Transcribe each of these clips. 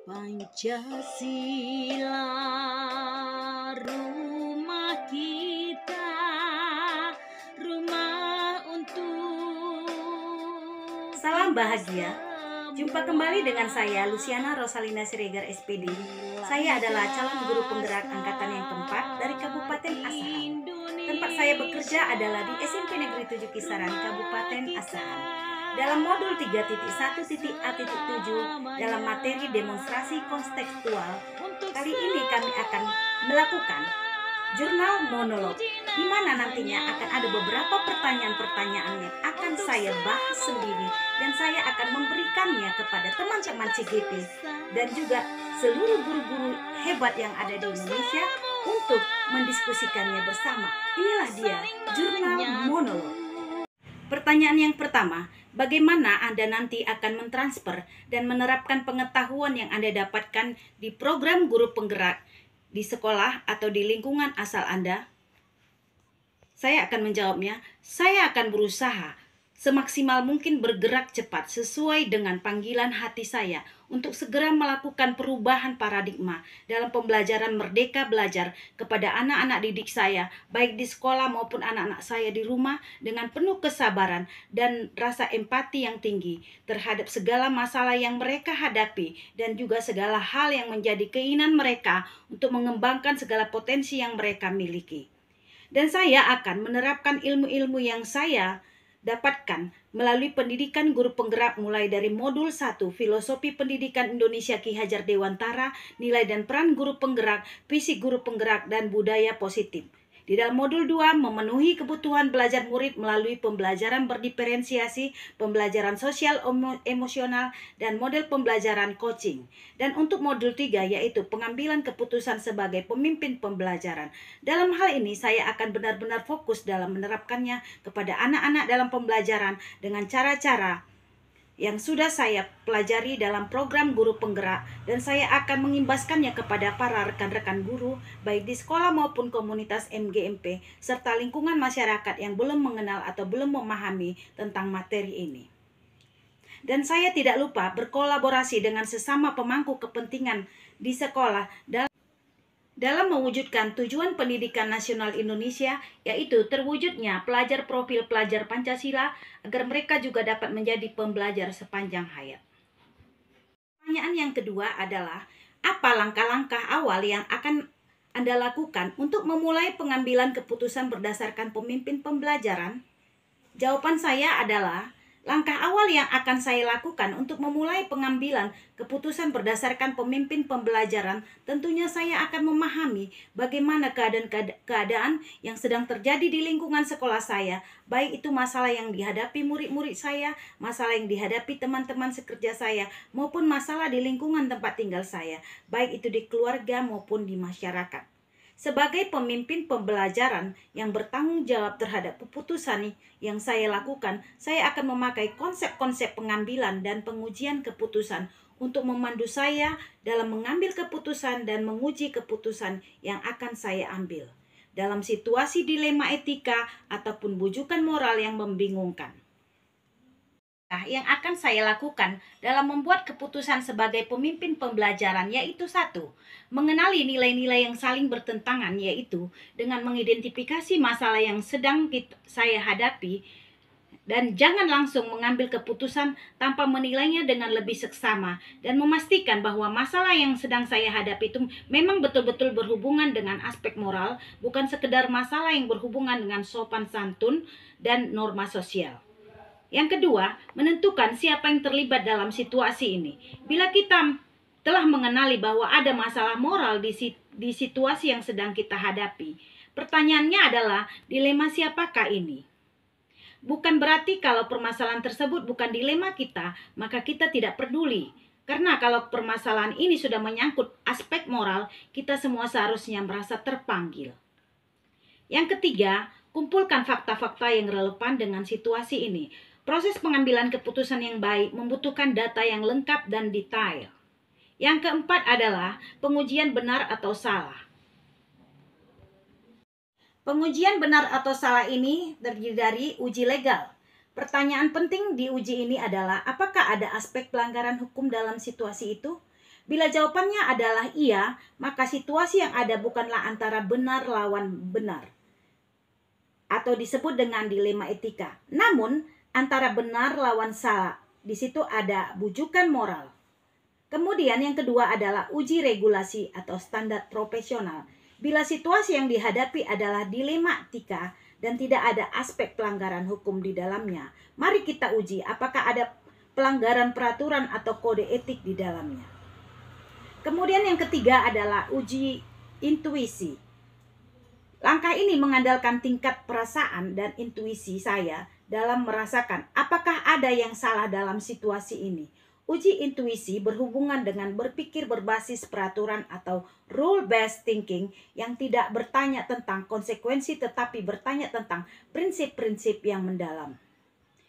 Pancasila rumah kita, rumah untuk Salam bahagia. Jumpa kembali dengan saya Luciana Rosalina Siregar SPD. Saya adalah calon guru penggerak angkatan yang keempat dari Kabupaten Asahan. Tempat saya bekerja adalah di SMP Negeri 7 Kisaran, Kabupaten Asahan. Dalam modul 3.1.A.7 dalam materi demonstrasi kontekstual, kali ini kami akan melakukan jurnal monolog, di mana nantinya akan ada beberapa pertanyaan-pertanyaan yang akan saya bahas sendiri dan saya akan memberikannya kepada teman-teman CGP dan juga seluruh guru-guru hebat yang ada di Indonesia untuk mendiskusikannya bersama. Inilah dia jurnal monolog. Pertanyaan yang pertama, bagaimana Anda nanti akan mentransfer dan menerapkan pengetahuan yang Anda dapatkan di program guru penggerak di sekolah atau di lingkungan asal Anda? Saya akan menjawabnya, saya akan berusaha semaksimal mungkin bergerak cepat sesuai dengan panggilan hati saya untuk segera melakukan perubahan paradigma dalam pembelajaran Merdeka Belajar kepada anak-anak didik saya, baik di sekolah maupun anak-anak saya di rumah, dengan penuh kesabaran dan rasa empati yang tinggi terhadap segala masalah yang mereka hadapi dan juga segala hal yang menjadi keinginan mereka untuk mengembangkan segala potensi yang mereka miliki. Dan saya akan menerapkan ilmu-ilmu yang saya dapatkan melalui pendidikan guru penggerak mulai dari modul 1 Filosofi Pendidikan Indonesia Ki Hajar Dewantara, nilai dan peran guru penggerak, fisik guru penggerak, dan budaya positif. Di dalam modul 2, memenuhi kebutuhan belajar murid melalui pembelajaran berdiferensiasi, pembelajaran sosial emosional, dan model pembelajaran coaching. Dan untuk modul 3, yaitu pengambilan keputusan sebagai pemimpin pembelajaran. Dalam hal ini, saya akan benar-benar fokus dalam menerapkannya kepada anak-anak dalam pembelajaran dengan cara-cara yang sudah saya pelajari dalam program guru penggerak, dan saya akan mengimbaskannya kepada para rekan-rekan guru baik di sekolah maupun komunitas MGMP serta lingkungan masyarakat yang belum mengenal atau belum memahami tentang materi ini. Dan saya tidak lupa berkolaborasi dengan sesama pemangku kepentingan di sekolah dalam mewujudkan tujuan pendidikan nasional Indonesia, yaitu terwujudnya pelajar profil pelajar Pancasila agar mereka juga dapat menjadi pembelajar sepanjang hayat. Pertanyaan yang kedua adalah, apa langkah-langkah awal yang akan Anda lakukan untuk memulai pengambilan keputusan berdasarkan pemimpin pembelajaran? Jawaban saya adalah, langkah awal yang akan saya lakukan untuk memulai pengambilan keputusan berdasarkan pemimpin pembelajaran, tentunya saya akan memahami bagaimana keadaan yang sedang terjadi di lingkungan sekolah saya, baik itu masalah yang dihadapi murid-murid saya, masalah yang dihadapi teman-teman sekerja saya, maupun masalah di lingkungan tempat tinggal saya, baik itu di keluarga maupun di masyarakat. Sebagai pemimpin pembelajaran yang bertanggung jawab terhadap keputusan yang saya lakukan, saya akan memakai konsep-konsep pengambilan dan pengujian keputusan untuk memandu saya dalam mengambil keputusan dan menguji keputusan yang akan saya ambil dalam situasi dilema etika ataupun bujukan moral yang membingungkan. Yang akan saya lakukan dalam membuat keputusan sebagai pemimpin pembelajaran yaitu 1. Mengenali nilai-nilai yang saling bertentangan, yaitu dengan mengidentifikasi masalah yang sedang saya hadapi dan jangan langsung mengambil keputusan tanpa menilainya dengan lebih seksama dan memastikan bahwa masalah yang sedang saya hadapi itu memang betul-betul berhubungan dengan aspek moral, bukan sekedar masalah yang berhubungan dengan sopan santun dan norma sosial. Yang kedua, menentukan siapa yang terlibat dalam situasi ini. Bila kita telah mengenali bahwa ada masalah moral di situasi yang sedang kita hadapi, pertanyaannya adalah, dilema siapakah ini? Bukan berarti kalau permasalahan tersebut bukan dilema kita, maka kita tidak peduli. Karena kalau permasalahan ini sudah menyangkut aspek moral, kita semua seharusnya merasa terpanggil. Yang ketiga, kumpulkan fakta-fakta yang relevan dengan situasi ini. Proses pengambilan keputusan yang baik membutuhkan data yang lengkap dan detail. Yang keempat adalah pengujian benar atau salah. Pengujian benar atau salah ini terdiri dari uji legal. Pertanyaan penting di uji ini adalah, apakah ada aspek pelanggaran hukum dalam situasi itu? Bila jawabannya adalah iya, maka situasi yang ada bukanlah antara benar lawan benar, atau disebut dengan dilema etika. Namun, antara benar lawan salah. Di situ ada bujukan moral. Kemudian yang kedua adalah uji regulasi atau standar profesional. Bila situasi yang dihadapi adalah dilema etika dan tidak ada aspek pelanggaran hukum di dalamnya, mari kita uji apakah ada pelanggaran peraturan atau kode etik di dalamnya. Kemudian yang ketiga adalah uji intuisi. Langkah ini mengandalkan tingkat perasaan dan intuisi saya dalam merasakan apakah ada yang salah dalam situasi ini. Uji intuisi berhubungan dengan berpikir berbasis peraturan atau rule-based thinking yang tidak bertanya tentang konsekuensi tetapi bertanya tentang prinsip-prinsip yang mendalam.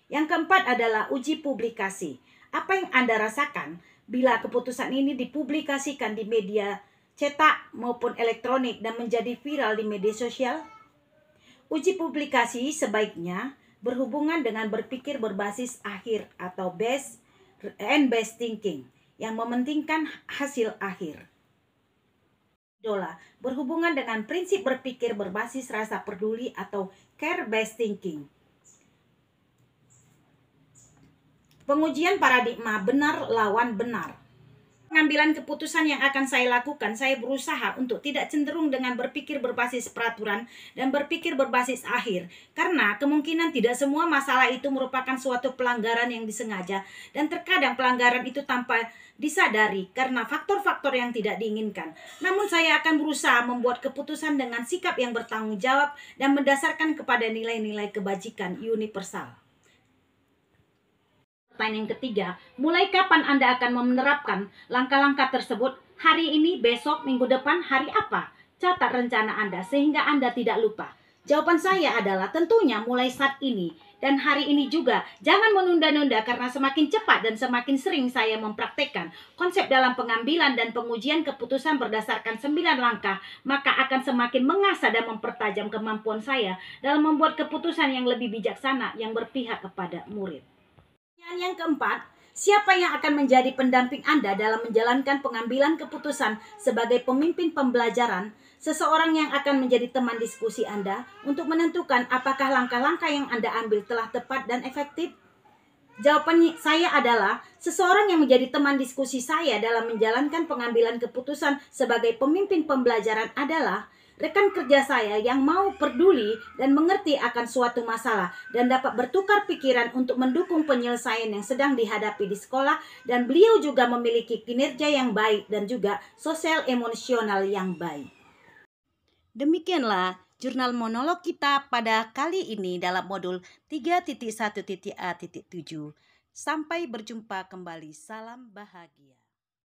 Yang keempat adalah uji publikasi. Apa yang Anda rasakan bila keputusan ini dipublikasikan di media cetak maupun elektronik dan menjadi viral di media sosial? Uji publikasi sebaiknya berhubungan dengan berpikir berbasis akhir atau based thinking yang mementingkan hasil akhir. Berhubungan dengan prinsip berpikir berbasis rasa peduli atau care-based thinking. Pengujian paradigma benar lawan benar. Pengambilan keputusan yang akan saya lakukan, saya berusaha untuk tidak cenderung dengan berpikir berbasis peraturan dan berpikir berbasis akhir. Karena kemungkinan tidak semua masalah itu merupakan suatu pelanggaran yang disengaja dan terkadang pelanggaran itu tanpa disadari karena faktor-faktor yang tidak diinginkan. Namun saya akan berusaha membuat keputusan dengan sikap yang bertanggung jawab dan mendasarkan kepada nilai-nilai kebajikan universal. Pertanyaan yang ketiga, mulai kapan Anda akan menerapkan langkah-langkah tersebut? Hari ini, besok, minggu depan, hari apa? Catat rencana Anda sehingga Anda tidak lupa. Jawaban saya adalah tentunya mulai saat ini dan hari ini juga. Jangan menunda-nunda karena semakin cepat dan semakin sering saya mempraktekkan konsep dalam pengambilan dan pengujian keputusan berdasarkan 9 langkah, maka akan semakin mengasah dan mempertajam kemampuan saya dalam membuat keputusan yang lebih bijaksana yang berpihak kepada murid. Yang keempat, siapa yang akan menjadi pendamping Anda dalam menjalankan pengambilan keputusan sebagai pemimpin pembelajaran? Seseorang yang akan menjadi teman diskusi Anda untuk menentukan apakah langkah-langkah yang Anda ambil telah tepat dan efektif? Jawaban saya adalah seseorang yang menjadi teman diskusi saya dalam menjalankan pengambilan keputusan sebagai pemimpin pembelajaran adalah rekan kerja saya yang mau peduli dan mengerti akan suatu masalah dan dapat bertukar pikiran untuk mendukung penyelesaian yang sedang dihadapi di sekolah, dan beliau juga memiliki kinerja yang baik dan juga sosial emosional yang baik. Demikianlah jurnal monolog kita pada kali ini dalam modul 3.1.A.7. Sampai berjumpa kembali. Salam bahagia.